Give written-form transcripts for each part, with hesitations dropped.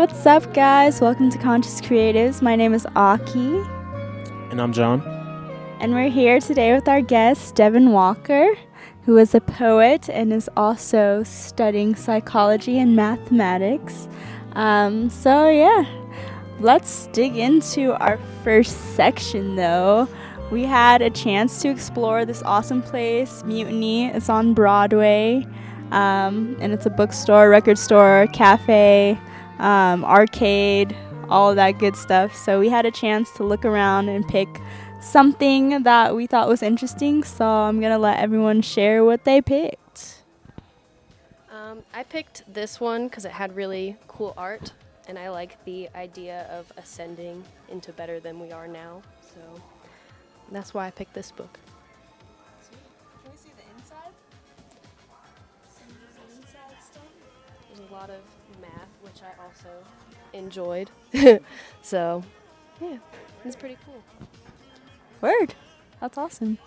what's up, guys? Welcome to Conscious Creatives. My name is Aki, And I'm John. and we're here today with our guest, Devin Walker, who is a poet and is also studying psychology and mathematics. Let's dig into our first section, though. We had a chance to explore this awesome place, Mutiny. It's on Broadway, and it's a bookstore, record store, cafe, arcade, all of that good stuff. So we had a chance to look around and pick something that we thought was interesting. So I'm going to let everyone share what they picked. I picked this one because it had really cool art, and I like the idea of ascending into better than we are now. So that's why I picked this book. Can we see the inside? There's a lot of math, which I also enjoyed. So, yeah, it's pretty cool. Word. That's awesome.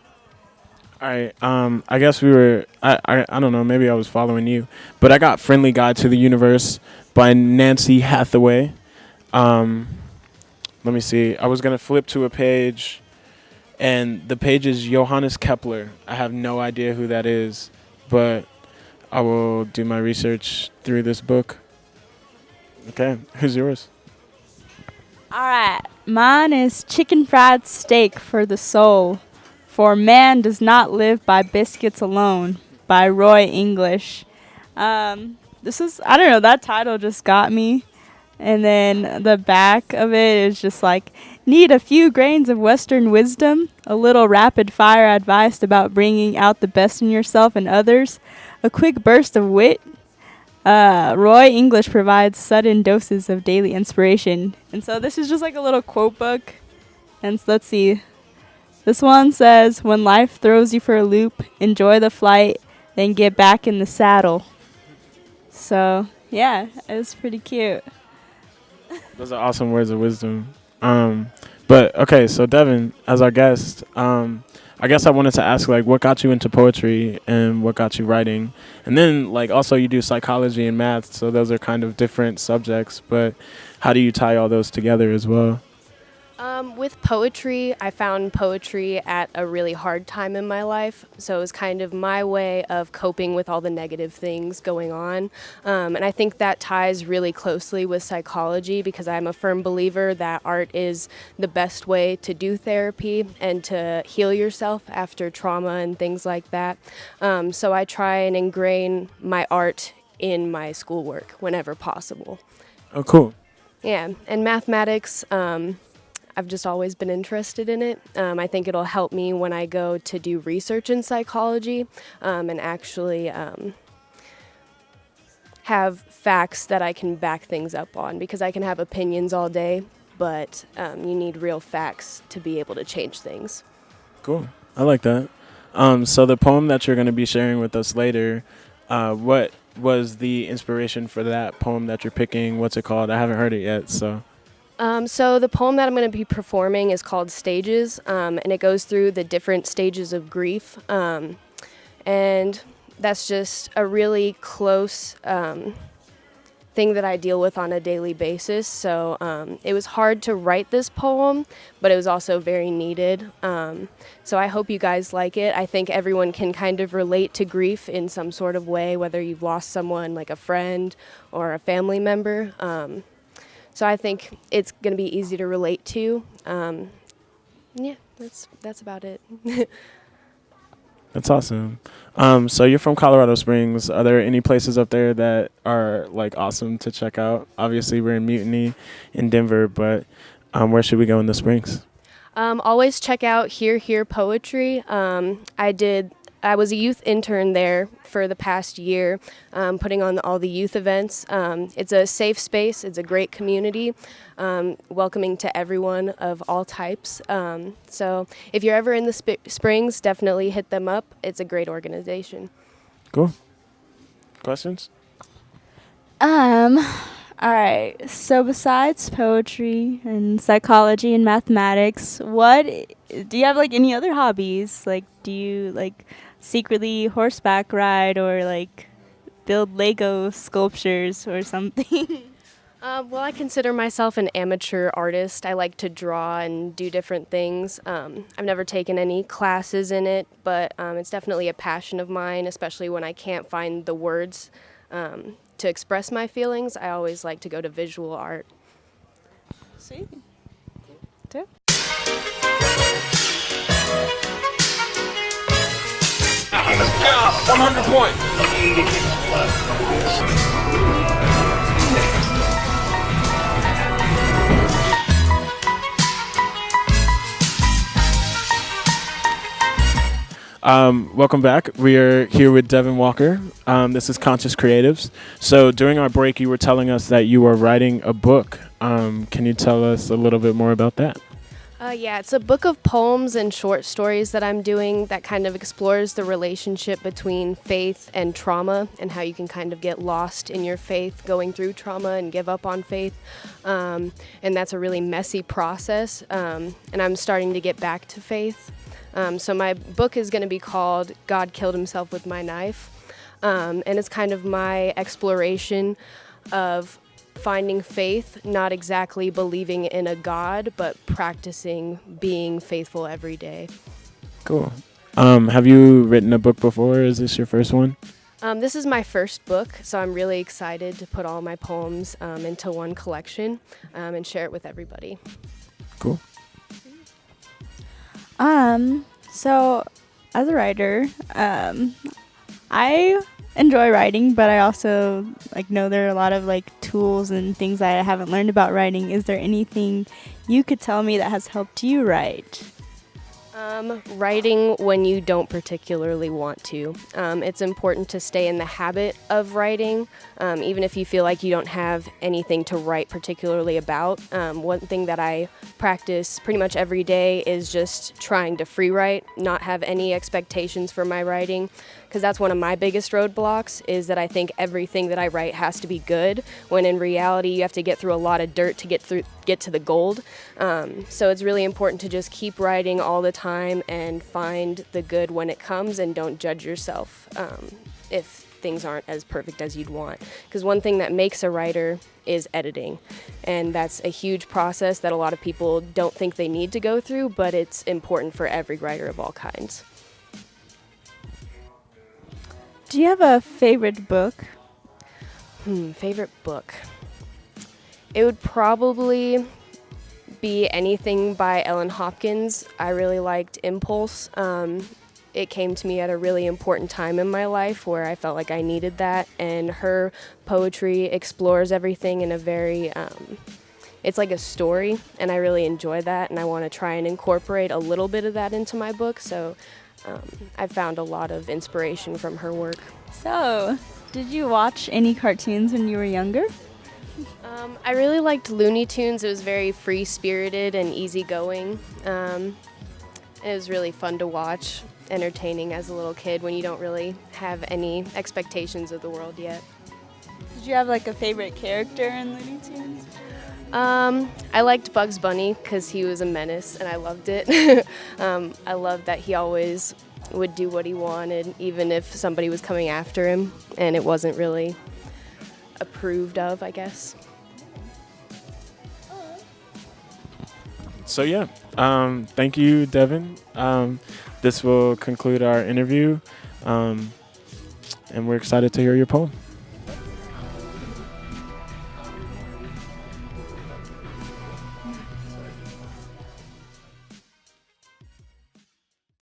All right. I guess I don't know, maybe I was following you, but I got Friendly Guide to the Universe by Nancy Hathaway. Let me see. I was going to flip to a page, and the page is Johannes Kepler. I have no idea who that is, but I will do my research through this book. Okay. Who's yours? All right. Mine is Chicken Fried Steak for the Soul. For Man Does Not Live by Biscuits Alone by Roy English. This is, I don't know, that title just got me. And then the back of it is just like, need a few grains of Western wisdom, a little rapid fire advice about bringing out the best in yourself and others, a quick burst of wit. Roy English provides sudden doses of daily inspiration. And so this is just like a little quote book. And so let's see. This one says, when life throws you for a loop, enjoy the flight, then get back in the saddle. So, yeah, it's pretty cute. Those are awesome words of wisdom. But okay, so Devin, as our guest, I guess I wanted to ask, like, what got you into poetry and what got you writing? And then, like, also you do psychology and math, so those are kind of different subjects, but how do you tie all those together as well? With poetry, I found poetry at a really hard time in my life, so it was kind of my way of coping with all the negative things going on. And I think that ties really closely with psychology because I'm a firm believer that art is the best way to do therapy and to heal yourself after trauma and things like that. So I try and ingrain my art in my schoolwork whenever possible. Oh, cool. Yeah, and mathematics, I've just always been interested in it. I think it'll help me when I go to do research in psychology and actually have facts that I can back things up on because I can have opinions all day, but you need real facts to be able to change things. Cool. I like that. So the poem that you're going to be sharing with us later, what was the inspiration for that poem that you're picking? What's it called? I haven't heard it yet, so... So the poem that I'm going to be performing is called Stages, and it goes through the different stages of grief, and that's just a really close thing that I deal with on a daily basis. So it was hard to write this poem, but it was also very needed. So I hope you guys like it. I think everyone can kind of relate to grief in some sort of way, whether you've lost someone like a friend or a family member. So I think it's going to be easy to relate to. Yeah, that's about it. That's awesome. So you're from Colorado Springs. Are there any places up there that are, like, awesome to check out? Obviously, we're in Mutiny in Denver, but where should we go in the Springs? Always check out Here Poetry. I was a youth intern there for the past year, putting on all the youth events. It's a safe space. It's a great community, welcoming to everyone of all types. So if you're ever in the Springs, definitely hit them up. It's a great organization. Cool. Questions? All right. So besides poetry and psychology and mathematics, what do you have, like, any other hobbies? Like, do you, like, secretly horseback ride or, like, build Lego sculptures or something? Well, I consider myself an amateur artist. I like to draw and do different things. I've never taken any classes in it, but it's definitely a passion of mine, especially when I can't find the words to express my feelings. I always like to go to visual art. Sweet. Too. 100 points. Welcome back. We are here with Devin Walker. This is Conscious Creatives. So during our break, you were telling us that you are writing a book. Can you tell us a little bit more about that? Yeah, it's a book of poems and short stories that I'm doing that kind of explores the relationship between faith and trauma and how you can kind of get lost in your faith going through trauma and give up on faith. And that's a really messy process. And I'm starting to get back to faith. So my book is going to be called God Killed Himself with My Knife. And it's kind of my exploration of finding faith, not exactly believing in a God, but practicing being faithful every day. Cool. Have you written a book before? Is this your first one? This is my first book, so I'm really excited to put all my poems into one collection and share it with everybody. Cool. So as a writer, I enjoy writing, but I also know there are a lot of tools and things I haven't learned about writing. Is there anything you could tell me that has helped you write? Writing when you don't particularly want to. It's important to stay in the habit of writing, even if you feel like you don't have anything to write particularly about. One thing that I practice pretty much every day is just trying to free write, not have any expectations for my writing, because that's one of my biggest roadblocks, is that I think everything that I write has to be good, when in reality you have to get through a lot of dirt to get to the gold. So it's really important to just keep writing all the time and find the good when it comes, and don't judge yourself if things aren't as perfect as you'd want. Because one thing that makes a writer is editing, and that's a huge process that a lot of people don't think they need to go through, but it's important for every writer of all kinds. Do you have a favorite book? Favorite book? It would probably be anything by Ellen Hopkins. I really liked Impulse. It came to me at a really important time in my life where I felt like I needed that, and her poetry explores everything in a very, it's like a story, and I really enjoy that, and I want to try and incorporate a little bit of that into my book, so I found a lot of inspiration from her work. So, did you watch any cartoons when you were younger? I really liked Looney Tunes. It was very free-spirited and easygoing. It was really fun to watch, entertaining as a little kid when you don't really have any expectations of the world yet. Did you have a favorite character in Looney Tunes? I liked Bugs Bunny because he was a menace and I loved it. I loved that he always would do what he wanted, even if somebody was coming after him and it wasn't really approved of, I guess. So yeah, thank you, Devin. This will conclude our interview, and we're excited to hear your poem.